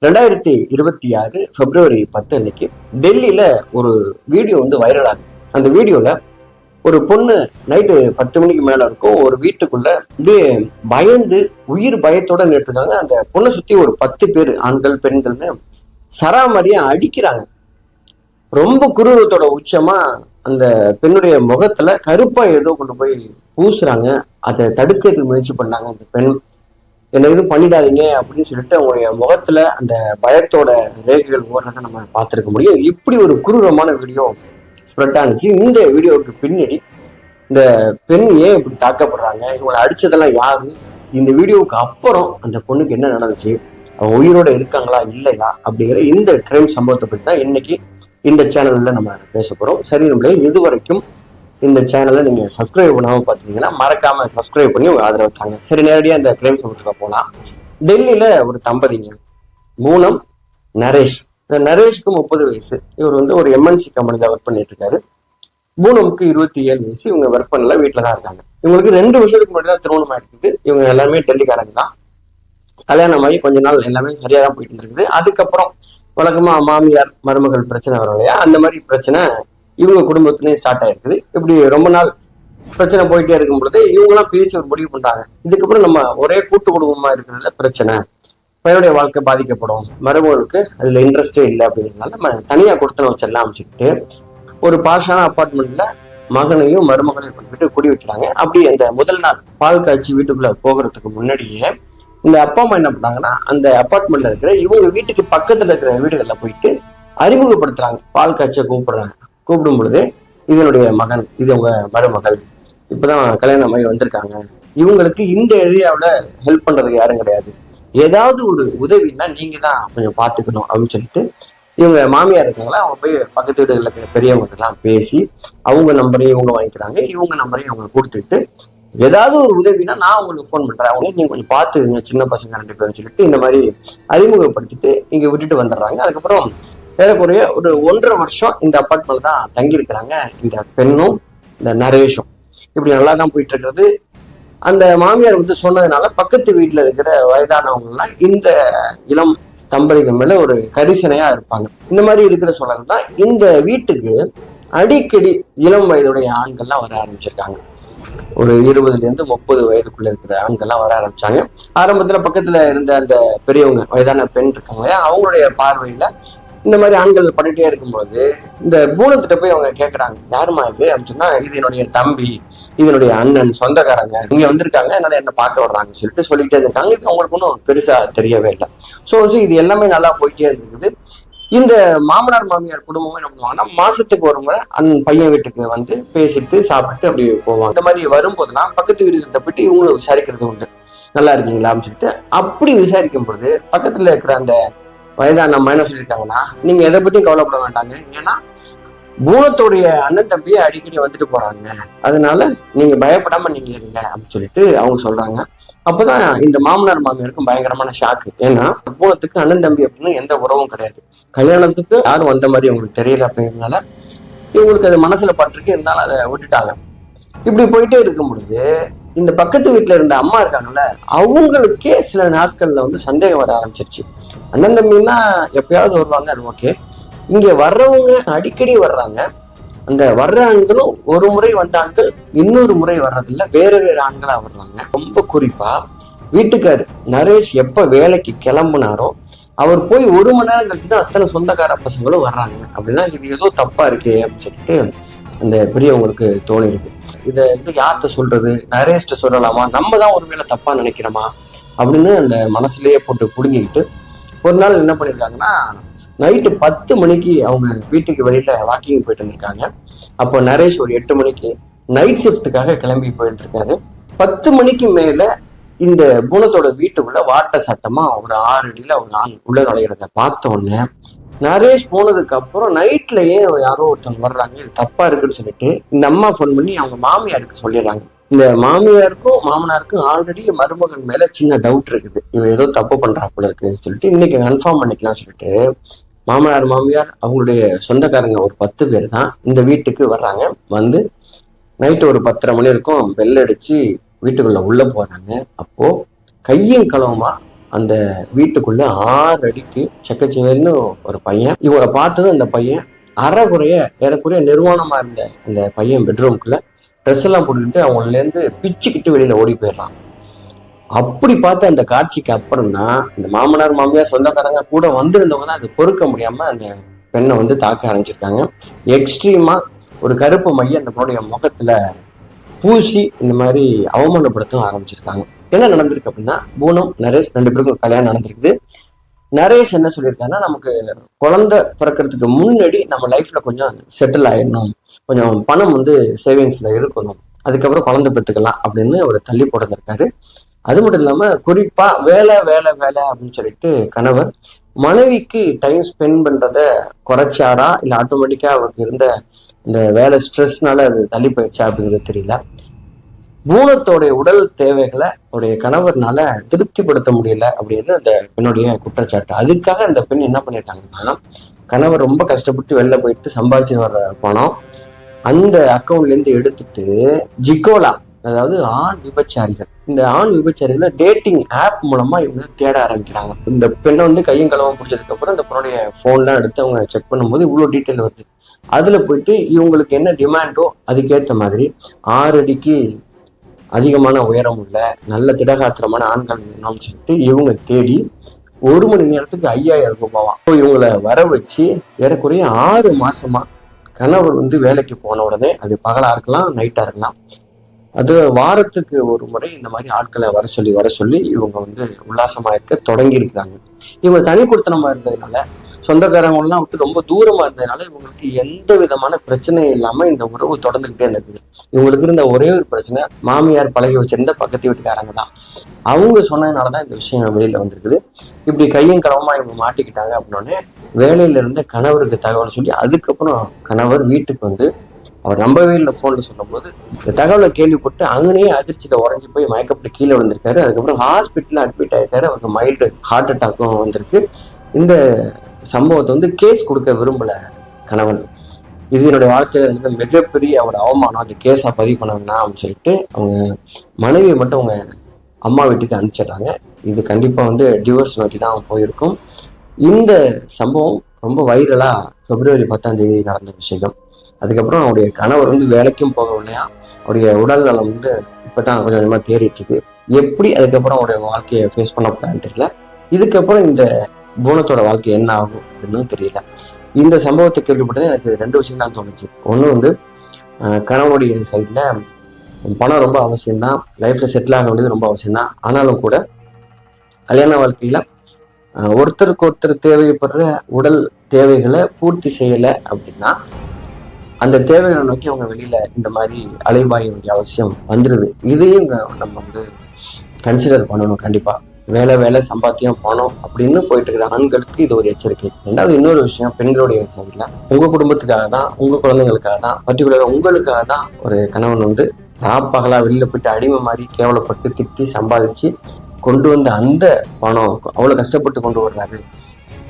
2026 பிப்ரவரி 10 அன்னைக்கு டெல்லியில ஒரு வீடியோ வைரல் ஆகுது. அந்த வீடியோல ஒரு பொண்ணு நைட்டு 10 மணிக்கு மேல இருக்கும், ஒரு வீட்டுக்குள்ள அப்படியே பயந்து உயிர் பயத்தோட நிறுத்துக்காங்க. அந்த பொண்ணை சுத்தி ஒரு 10 பேர் ஆண்கள் பெண்கள்னு சராமரியா அடிக்கிறாங்க. ரொம்ப குரூரத்தோட உச்சமா அந்த பெண்ணுடைய முகத்துல கருப்பா ஏதோ கொண்டு போய் பூசுறாங்க. அதை தடுக்கிறதுக்கு முயற்சி பண்ணாங்க. அந்த பெண் என்ன எதுவும் பண்ணிடாதீங்க அப்படின்னு சொல்லிட்டு அவங்களுடைய முகத்துல அந்த பயத்தோட ரேகைகள் ஓடுறதை நம்ம பார்த்துருக்க முடியும். இப்படி ஒரு குரூரமான வீடியோ ஸ்ப்ரெட் ஆனிச்சு. இந்த வீடியோவுக்கு பின்னாடி இந்த பெண் ஏன் இப்படி தாக்கப்படுறாங்க, இவங்களை அடிச்சதெல்லாம் யாரு, இந்த வீடியோவுக்கு அப்புறம் அந்த பொண்ணுக்கு என்ன நடந்துச்சு, அவங்க உயிரோட இருக்காங்களா இல்லையா அப்படிங்கிற இந்த கிரைம் சம்பவத்தை பத்தி தான் இன்னைக்கு இந்த சேனல்ல நம்ம பேச போறோம். சரி, நம்மளே இது வரைக்கும் இந்த சேனலை நீங்க சப்ஸ்கிரைப் பண்ணாம பாத்தீங்கன்னா மறக்காம சப்ஸ்கிரைப் பண்ணி ஆதரவு தாங்க. சரி, நேரடியா இந்த கிரைம் சம்பவத்துக்கு போலாம். டெல்லியில ஒரு தம்பதிங்க, பூனம், நரேஷ். இந்த நரேஷ்க்கு 30 வயசு. இவர் ஒரு எம்என்சி கம்பெனில ஒர்க் பண்ணிட்டு இருக்காரு. பூனமுக்கு 27 வயசு. இவங்க ஒர்க் பண்ணல, வீட்டுல தான் இருக்காங்க. இவங்களுக்கு 2 வருஷத்துக்கு முன்னாடி தான் திருமணம் ஆயிருக்குது. இவங்க எல்லாமே டெல்லிக்காரங்க தான். கல்யாணம் ஆகி கொஞ்ச நாள் எல்லாமே சரியா தான் போயிட்டு இருக்குது. அதுக்கப்புறம் வழக்கமா மாமியார் மருமகள் பிரச்சனை வரும் இல்லையா, அந்த மாதிரி பிரச்சனை இவங்க குடும்பத்துலயும் ஸ்டார்ட் ஆயிருக்குது. இப்படி ரொம்ப நாள் பிரச்சனை போயிட்டே இருக்கும் பொழுது இவங்கெல்லாம் பேசி ஒரு முடிவு பண்றாங்க, இதுக்கப்புறம் நம்ம ஒரே கூட்டு குடும்பமா இருக்கிறதுல பிரச்சனை, பையனுடைய வாழ்க்கை பாதிக்கப்படும், மருமகளுக்கு அதுல இன்ட்ரெஸ்டே இல்லை அப்படிங்கிறதுனால நம்ம தனியா கொடுத்தன வச்சிடலாம் அமைச்சுக்கிட்டு ஒரு பாஷான அப்பார்ட்மெண்ட்ல மகனையும் மருமகளையும் கொண்டு குடி வைக்கிறாங்க. அப்படி அந்த முதல் நாள் பால் காய்ச்சி வீட்டுக்குள்ள போகிறதுக்கு முன்னாடியே இந்த அப்பா அம்மா என்ன பண்ணாங்கன்னா, அந்த அப்பார்ட்மெண்ட்ல இருக்கிற இவங்க வீட்டுக்கு பக்கத்துல இருக்கிற வீடுகள்ல போயிட்டு அறிமுகப்படுத்துறாங்க. பால் காய்ச்ச கூப்பிடுறாங்க. கூப்பிடும் பொழுது இதனுடைய மகன், இது உங்க மருமகள், இப்பதான் கல்யாணம் ஆகி வந்திருக்காங்க, இவங்களுக்கு இந்த ஏரியாவில ஹெல்ப் பண்றதுக்கு யாரும் கிடையாது, ஏதாவது ஒரு உதவின்னா நீங்க தான் கொஞ்சம் பாத்துக்கணும் அப்படின்னு சொல்லிட்டு இவங்க மாமியார் இருக்காங்களா, அவங்க போய் பக்கத்து வீடுகளில் இருக்கிற பெரியவங்க எல்லாம் பேசி அவங்க நம்பரையும் இவங்க வாங்கிக்கிறாங்க. இவங்க நம்பரையும் அவங்க கொடுத்துட்டு ஏதாவது ஒரு உதவினா நான் உங்களுக்கு ஃபோன் பண்றேன், அவங்க நீங்க கொஞ்சம் பார்த்துங்க, சின்ன பசங்க 2 பேரும் சொல்லிட்டு இந்த மாதிரி அறிமுகப்படுத்திட்டு இங்க விட்டுட்டு வந்துடுறாங்க. அதுக்கப்புறம் ஏறக்குறைய ஒரு 1.5 வருஷம் இந்த அப்பார்ட்மெண்ட்ல தான் தங்கி இருக்கிறாங்க இந்த பெண்ணும் இந்த நரேஷும். இப்படி நல்லா தான் போயிட்டு இருக்கிறது. அந்த மாமியார் சொன்னதுனால பக்கத்து வீட்டுல இருக்கிற வயதானவங்க எல்லாம் இந்த இளம் தம்பதிகள் மேல ஒரு கரிசனையா இருப்பாங்க. இந்த மாதிரி இருக்கிற சூழல் தான் இந்த வீட்டுக்கு அடிக்கடி இளம் வயதுடைய ஆண்கள்லாம் வர ஆரம்பிச்சிருக்காங்க. ஒரு 20 இருந்து 30 வயதுக்குள்ள இருக்கிற ஆண்கள்லாம் வர ஆரம்பிச்சாங்க. ஆரம்பத்துல பக்கத்துல இருந்த அந்த பெரியவங்க வயதான பெண் இருக்காங்க, அவங்களுடைய பார்வையில இந்த மாதிரி ஆண்கள் பண்ணிட்டே இருக்கும்பொழுது இந்த பூனத்திட்ட போய் அவங்க கேட்கறாங்க, யாருமா இது அப்படின்னு சொன்னா, இது என்னுடைய தம்பி, இதனுடைய அண்ணன், சொந்தக்காரங்க இங்க வந்திருக்காங்க, அதனால என்ன பார்க்க வர்றாங்கன்னு சொல்லிட்டே இருக்காங்க. இது அவங்களுக்கு ஒன்றும் பெருசா தெரியவே இல்லை. ஸோ இது எல்லாமே நல்லா போயிட்டே இருக்குது. இந்த மாமனார் மாமியார் குடும்பமும் என்ன பண்ணுவாங்கன்னா, மாசத்துக்கு ஒரு முறை பையன் வீட்டுக்கு பேசிட்டு சாப்பிட்டு அப்படி போவாங்க. இந்த மாதிரி வரும்போதுலாம் பக்கத்து வீடுகிட்ட போயிட்டு இவங்களும் விசாரிக்கிறது உண்டு, நல்லா இருக்கீங்களா அப்படின்னு சொல்லிட்டு. அப்படி விசாரிக்கும் பொழுது பக்கத்துல இருக்கிற அந்த வயதான அம்மா என்ன சொல்லியிருக்காங்கன்னா, நீங்க எதை பத்தியும் கவலைப்பட வேண்டாங்க, ஏன்னா பூனத்துடைய அண்ணன் தம்பியை அடிக்கடி வந்துட்டு போறாங்க, அதனால நீங்க பயப்படாம நீங்க இருங்க அப்படின்னு சொல்லிட்டு அவங்க சொல்றாங்க. அப்பதான் இந்த மாமனார் மாமியாருக்கும் பயங்கரமான ஷாக்கு. ஏன்னா பூனத்துக்கு அண்ணன் தம்பி அப்படின்னு எந்த உறவும் கிடையாது, கல்யாணத்துக்கு யாரும் வந்த மாதிரி அவங்களுக்கு தெரியல அப்படிங்கிறதுனால இவங்களுக்கு அது மனசுல பட்டிருக்கு, இருந்தாலும் அதை விட்டுட்டாங்க. இப்படி போயிட்டே இருக்கும் பொழுது இந்த பக்கத்து வீட்டுல இருந்த அம்மா இருக்காங்கல்ல, அவங்களுக்கே சில நாட்கள்ல சந்தேகம் வர ஆரம்பிச்சிருச்சு. அண்ணன் தம்பின்னா எப்பயாவது வருவாங்க, அது ஓகே, இங்க வர்றவங்க அடிக்கடி வர்றாங்க, அந்த வர்ற ஆண்களும் ஒரு முறை வந்த ஆண்கள் இன்னொரு முறை வர்றதில்ல, வேற வேற ஆண்களா வர்றாங்க. ரொம்ப குறிப்பா வீட்டுக்காரு நரேஷ் எப்ப வேலைக்கு கிளம்புனாரோ அவர் போய் 1 மணி நேரம் கழிச்சுதான் அத்தனை சொந்தக்கார பசங்களும் வர்றாங்க. அப்படின்னா இது ஏதோ தப்பா இருக்கே அப்படின்னு சொல்லிட்டு அந்த பெரியவங்களுக்கு தோணி இருக்கு. இதை யார்கிட்ட சொல்றது, நரேஷ்ட சொல்லலாமா, நம்ம தான் ஒருவேளை தப்பா நினைக்கிறோமா அப்படின்னு அந்த மனசுலயே போட்டு புடுங்கிக்கிட்டு ஒரு நாள் என்ன பண்ணிருக்காங்கன்னா, நைட்டு 10 மணிக்கு அவங்க வீட்டுக்கு வெளியில வாக்கிங் போயிட்டு இருந்திருக்காங்க. அப்போ நரேஷ் ஒரு 8 மணிக்கு நைட் ஷிஃப்ட்டுக்காக கிளம்பி போயிட்டு இருக்காரு. 10 மணிக்கு மேல இந்த பூனத்தோட வீட்டுக்குள்ள வாட்ட சட்டமா ஒரு 6 அடியில ஒரு ஆண் உள்ள நுழைகிறத பார்த்த உடனே நரேஷ் போனதுக்கு அப்புறம் நைட்லயே யாரோ ஒருத்தவங்க வர்றாங்க, இது தப்பா இருக்குன்னு சொல்லிட்டு இந்த அம்மா போன் பண்ணி அவங்க மாமியாருக்கு சொல்லிடுறாங்க. இந்த மாமியாருக்கும் மாமனாருக்கும் ஆல்ரெடி மருமகன் மேல சின்ன டவுட் இருக்குது, இவன் ஏதோ தப்பு பண்றாப்புல இருக்குன்னு சொல்லிட்டு இன்னைக்கு கன்ஃபார்ம் பண்ணிக்கலாம் சொல்லிட்டு மாமனார் மாமியார் அவங்களுடைய சொந்தக்காரங்க ஒரு 10 பேர் தான் இந்த வீட்டுக்கு வர்றாங்க. நைட்டு ஒரு 10:30 மணி இருக்கும், பெல் அடிச்சு வீட்டுக்குள்ள உள்ள போறாங்க. அப்போ கையும் களவுமா அந்த வீட்டுக்குள்ள 6 அடிக்கு செக்கச்சிவர்னு ஒரு பையன். இவங்களை பார்த்ததும் அந்த பையன் ஏறக்குறைய நிர்வாணமா இருந்த அந்த பையன் பெட்ரூம்குள்ள ட்ரெஸ் எல்லாம் போட்டுக்கிட்டு அவங்கள இருந்து பிச்சுக்கிட்டு வெளியில ஓடி போயிடலாம். அப்படி பார்த்த அந்த காட்சிக்கு அப்புறம் தான் இந்த மாமனார் மாமியார் சொந்தக்காரங்க கூட வந்திருந்தவங்க தான் அது பொறுக்க முடியாம அந்த பெண்ணை வந்து தாக்க ஆரம்பிச்சிருக்காங்க. எக்ஸ்ட்ரீமா ஒரு கருப்பு மைய அந்த பொண்ணுடைய முகத்துல பூசி இந்த மாதிரி அவமானப்படுத்தவும் ஆரம்பிச்சிருக்காங்க. என்ன நடந்திருக்கு அப்படின்னா, பூனம் நரேஷ் 2 பேருக்கும் கல்யாணம் நடந்திருக்குது. நரேஷ் என்ன சொல்லியிருக்காருன்னா, நமக்கு குழந்தை பிறக்கிறதுக்கு முன்னாடி நம்ம லைஃப்ல கொஞ்சம் செட்டில் ஆயிடணும், கொஞ்சம் பணம் வந்து சேவிங்ஸ்ல இருக்கணும், அதுக்கப்புறம் குழந்தை பெற்றுக்கலாம் அப்படின்னு ஒரு தள்ளி போட்டிருந்திருக்காரு. அது மட்டும் இல்லாம குறிப்பா வேலை வேலை வேலை அப்படின்னு சொல்லிட்டு கணவர் மனைவிக்கு டைம் ஸ்பெண்ட் பண்றத குறைச்சாரா இல்ல ஆட்டோமேட்டிக்கா அவருக்கு இருந்த இந்த வேலை ஸ்ட்ரெஸ்னால அது தள்ளி போயிடுச்சா அப்படிங்கிறது தெரியல. பூனத்தோடைய உடல் தேவைகளை அவருடைய கணவர்னால திருப்திப்படுத்த முடியல அப்படின்னு அந்த பெண்ணுடைய குற்றச்சாட்டு. அதுக்காக அந்த பெண் என்ன பண்ணிட்டாங்கன்னா, கணவர் ரொம்ப கஷ்டப்பட்டு வெளில போயிட்டு சம்பாதிச்சு வர்ற பணம் அந்த அக்கௌண்ட்ல இருந்து எடுத்துட்டு ஜிகோலா, அதாவது ஆண் விபச்சாரிகள், இந்த ஆண் விபச்சாரிகளை டேட்டிங் ஆப் மூலமா இவங்க தேட ஆரம்பிக்கிறாங்க. இந்த பெண்ணை வந்து கையும் களவும் பிடிச்சதுக்கு அப்புறம் இந்த பொண்ணுடைய போன்லாம் எடுத்து அவங்க செக் பண்ணும்போது இவ்வளவு டீட்டெயில் வருது. அதுல போயிட்டு இவங்களுக்கு என்ன டிமாண்டோ அதுக்கேற்ற மாதிரி 6 அடிக்கு அதிகமான உயரம் உள்ள நல்ல திடகாத்திரமான ஆண்கள் வேணும்னு சொல்லிட்டு இவங்க தேடி 1 மணி நேரத்துக்கு 5000 ரூபாவா இவங்களை வர வச்சு ஏறக்குறைய 6 மாசமா கணவர் வந்து வேலைக்கு போன உடனே, அது பகலா இருக்கலாம் நைட்டா இருக்கலாம், அது வாரத்துக்கு ஒரு முறை இந்த மாதிரி ஆட்களை வர சொல்லி இவங்க வந்து உல்லாசமா இருக்க தொடங்கி இருக்கிறாங்க. இவங்க தனி கொடுத்தனமா இருந்ததுனால, சொந்தக்காரங்களாம் விட்டு ரொம்ப தூரமா இருந்ததுனால இவங்களுக்கு எந்த விதமான பிரச்சனையும் இல்லாம இந்த உறவு தொடர்ந்துகிட்டே இருந்தது. இவங்களுக்கு இருந்த ஒரே ஒரு பிரச்சனை, மாமியார் பழகி வச்சிருந்த பக்கத்து வீட்டுக்காரங்க தான். அவங்க சொன்னதுனாலதான் இந்த விஷயம் வெளியில வந்திருக்குது. இப்படி கையும் களவுமா இவங்க மாட்டிக்கிட்டாங்க அப்படின்னோடனே வேலையில இருந்த கணவருக்கு தகவல் சொல்லி அதுக்கப்புறம் கணவர் வீட்டுக்கு வந்து அவர் நம்பவே இல்லை. போன்ல சொல்லும் போது இந்த தகவலை கேள்விப்பட்டு அங்கனே அதிர்ச்சியில உறைஞ்சு போய் மயக்கப்பட்டு கீழே விழுந்திருக்காரு. அதுக்கப்புறம் ஹாஸ்பிட்டல்ல அட்மிட் ஆயிருக்காரு. அவருக்கு மைல்டு ஹார்ட் அட்டாக்கும் வந்திருக்கு. இந்த சம்பவத்தை வந்து கேஸ் கொடுக்க விரும்பல கணவன். இது என்னுடைய வாழ்க்கையில இருந்த மிகப்பெரிய ஒரு அவமானம், அது கேஸா பதிவு பண்ண வேணாம் அப்படின்னு சொல்லிட்டு அவங்க மனைவியை மட்டும் அவங்க அம்மா வீட்டுக்கு அனுப்பிச்சிடுறாங்க. இது கண்டிப்பா வந்து டிவோர்ஸ் நோக்கி தான் போயிருக்கும். இந்த சம்பவம் ரொம்ப வைரலா பிப்ரவரி 10ஆம் தேதி நடந்த விஷயம். அதுக்கப்புறம் அவருடைய கணவர் வந்து வேலைக்கும் போகவில்லையா, அவருடைய உடல் நலம் வந்து இப்பதான் கொஞ்சம் கொஞ்சமா தேறிட்டு இருக்கு. எப்படி அதுக்கப்புறம் அவருடைய வாழ்க்கையை ஃபேஸ் பண்ண போறான்னு தெரியல. இதுக்கப்புறம் இந்த பூனத்தோட வாழ்க்கை என்ன ஆகும் அப்படின்னு தெரியல. இந்த சம்பவத்தை கேள்விப்பட்டது எனக்கு 2 விஷயம் தான் தோணுச்சு. ஒண்ணு வந்து கணவனுடைய சைட்ல பணம் ரொம்ப அவசியம்தான், லைஃப்ல செட்டில் ஆக வேண்டியது ரொம்ப அவசியம்தான். ஆனாலும் கூட கல்யாண வாழ்க்கையில ஒருத்தருக்கு ஒருத்தர் தேவைப்படுற உடல் தேவைகளை பூர்த்தி செய்யலை அப்படின்னா அந்த தேவைகளை நோக்கி அவங்க வெளியில இந்த மாதிரி அலைபாய வேண்டிய அவசியம் வந்துருது. இதையும் நம்ம வந்து கன்சிடர் பண்ணணும். கண்டிப்பா வேலை வேலை சம்பாத்தியம் பணம் அப்படின்னு போயிட்டு இருக்கிற ஆண்களுக்கு இது ஒரு எச்சரிக்கை. ரெண்டாவது இன்னொரு விஷயம், பெண்களுடைய சைட்ல உங்க குடும்பத்துக்காக தான், உங்க குழந்தைங்களுக்காக தான், பர்டிகுலரா உங்களுக்காக தான் ஒரு கணவன் வந்து ராப்பகலா வெளியில போயிட்டு அடிமை மாதிரி கேவலப்பட்டு திட்டி சம்பாதிச்சு கொண்டு வந்த அந்த பணம் அவ்வளவு கஷ்டப்பட்டு கொண்டு வர்றாரு.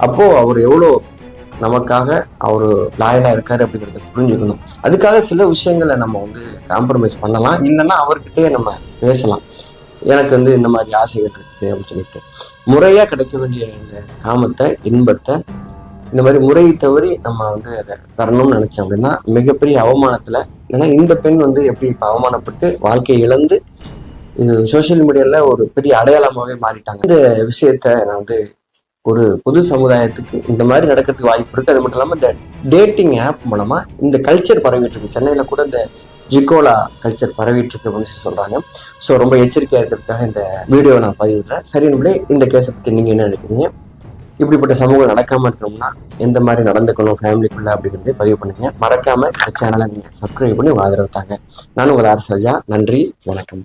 அப்போ அவர் எவ்வளோ நமக்காக அவரு லாயலா இருக்காரு அப்படிங்கிறத புரிஞ்சுக்கணும். அதுக்காக சில விஷயங்களை நம்ம வந்து காம்ப்ரமைஸ் பண்ணலாம், இல்லைன்னா அவர்கிட்டயே நம்ம பேசலாம். எனக்கு வந்து இந்த மாதிரி ஆசைகள் இருக்கு அப்படின்னு சொல்லிட்டு முறையா கிடைக்க வேண்டிய இந்த காமத்தை இன்பத்தை இந்த மாதிரி முறையை தவறி நம்ம வந்து அதை தரணும்னு நினைச்சோம் அப்படின்னா மிகப்பெரிய அவமானத்துல, ஏன்னா இந்த பெண் வந்து எப்படி இப்ப அவமானப்பட்டு வாழ்க்கையை இழந்து இது சோசியல் மீடியால ஒரு பெரிய அடையாளமாவே மாறிட்டாங்க. இந்த விஷயத்த நான் வந்து ஒரு பொது சமுதாயத்துக்கு இந்த மாதிரி நடக்கிறதுக்கு வாய்ப்பு இருக்கு. அது மட்டும் இல்லாம இந்த டேட்டிங் ஆப் மூலமா இந்த கல்ச்சர் பரவிட்டு இருக்கு. சென்னையில கூட இந்த ஜிகோலா கல்ச்சர் பரவிட்டு இருக்கு அப்படின்னு சொல்றாங்க. ஸோ ரொம்ப எச்சரிக்கையா இருக்கிறதுக்காக இந்த வீடியோ நான் பதிவிடுறேன். சரி நம்மளே இந்த கேஸை பத்தி நீங்க என்ன நினைக்கிறீங்க? இப்படிப்பட்ட சமூகம் நடக்காம இருக்கணும்னா எந்த மாதிரி நடந்துக்கணும் ஃபேமிலிக்குள்ள அப்படிங்கிறதே பதிவு பண்ணுங்க. மறக்காம இந்த சேனலை நீங்க சப்ஸ்கிரைப் பண்ணி ஆதரவு தாங்க. நான் உங்கள் ஆர் சஜா. நன்றி, வணக்கம்.